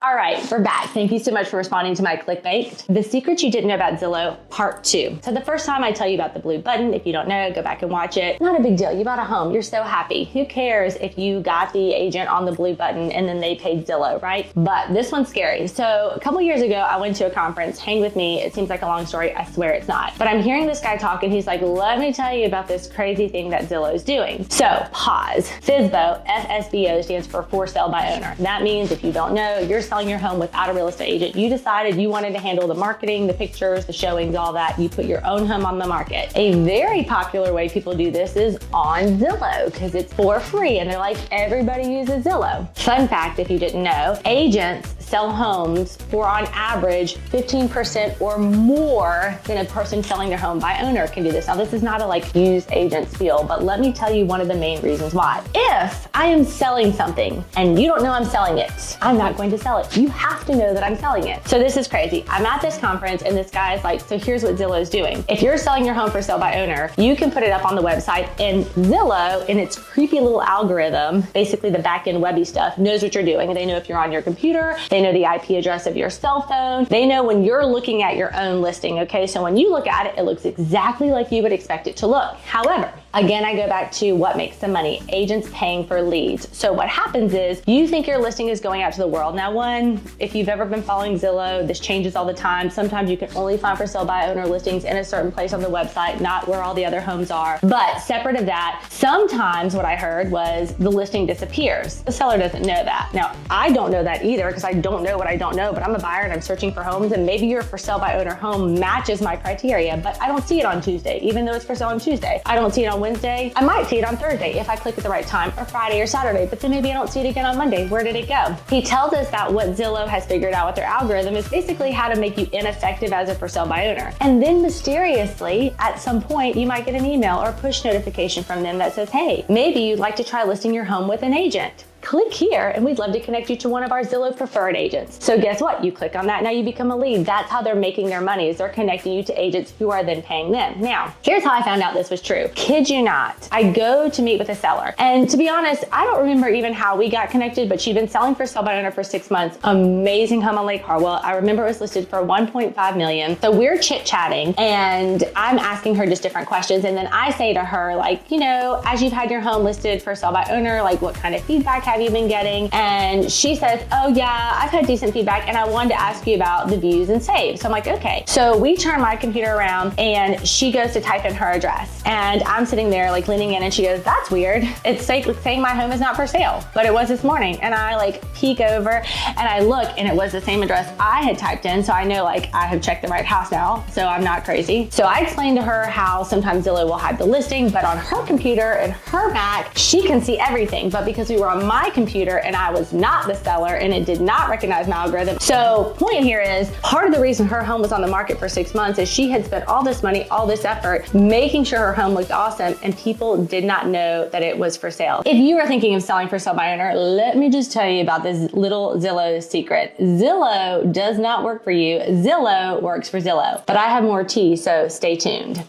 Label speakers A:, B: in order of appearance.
A: All right, we're back. Thank you so much for responding to my clickbait. The secrets you didn't know about Zillow, part 2. So the first time I tell you about the blue button, if you don't know, go back and watch it. Not a big deal. You bought a home. You're so happy. Who cares if you got the agent on the blue button and then they paid Zillow, right? But this one's scary. So a couple years ago, I went to a conference. Hang with me. It seems like a long story. I swear it's not. But I'm hearing this guy talk and he's like, let me tell you about this crazy thing that Zillow's doing. So pause. FSBO, FSBO stands for sale by owner. That means if you don't know, you're selling your home without a real estate agent. You decided you wanted to handle the marketing, the pictures, the showings, all that. You put your own home on the market. A very popular way people do this is on Zillow because it's for free and they're like, everybody uses Zillow. Fun fact, if you didn't know, agents sell homes for on average 15% or more than a person selling their home by owner can do this. Now this is not a like used agent spiel, but let me tell you one of the main reasons why. If I am selling something and you don't know I'm selling it, I'm not going to sell it. You have to know that I'm selling it. So this is crazy. I'm at this conference and this guy is like, so here's what Zillow's doing. If you're selling your home for sale by owner, you can put it up on the website and Zillow in its creepy little algorithm, basically the back end webby stuff, knows what you're doing. They know if you're on your computer, they know the IP address of your cell phone. They know when you're looking at your own listing, okay? So when you look at it, it looks exactly like you would expect it to look. However, again, I go back to what makes the money, agents paying for leads. So what happens is you think your listing is going out to the world. Now one, if you've ever been following Zillow, this changes all the time. Sometimes you can only find for sale by owner listings in a certain place on the website, not where all the other homes are. But separate of that, sometimes what I heard was the listing disappears. The seller doesn't know that. Now, I don't know that either because I don't know what I don't know, but I'm a buyer and I'm searching for homes and maybe your for sale by owner home matches my criteria, but I don't see it on Tuesday, even though it's for sale on Tuesday. I don't see it on Wednesday. I might see it on Thursday if I click at the right time, or Friday or Saturday, but then maybe I don't see it again on Monday. Where did it go? He tells us that what Zillow has figured out with their algorithm is basically how to make you ineffective as a for sale by owner. And then mysteriously, at some point, you might get an email or push notification from them that says, hey, maybe you'd like to try listing your home with an agent. Click here and we'd love to connect you to one of our Zillow preferred agents. So guess what? You click on that, now you become a lead. That's how they're making their money, is they're connecting you to agents who are then paying them. Now, here's how I found out this was true. Kid you not, I go to meet with a seller. And to be honest, I don't remember even how we got connected, but she'd been selling for sale by owner for 6 months. Amazing home on Lake Hartwell. I remember it was listed for $1.5 million. So we're chit-chatting and I'm asking her just different questions. And then I say to her, like, you know, as you've had your home listed for sale by owner, like what kind of feedback have you been getting? And she says, oh yeah, I've had decent feedback and I wanted to ask you about the views and saves. So I'm like, okay. So we turn my computer around and she goes to type in her address and I'm sitting there like leaning in and she goes, that's weird. It's saying my home is not for sale, but it was this morning. And I like peek over and I look and it was the same address I had typed in. So I know like I have checked the right house now. So I'm not crazy. So I explained to her how sometimes Zillow will hide the listing, but on her computer and her Mac, she can see everything. But because we were on my computer and I was not the seller and it did not recognize my algorithm. So point here is part of the reason her home was on the market for 6 months is she had spent all this money, all this effort, making sure her home looked awesome and people did not know that it was for sale. If you are thinking of selling for sale by owner, let me just tell you about this little Zillow secret. Zillow does not work for you. Zillow works for Zillow, but I have more tea, so stay tuned.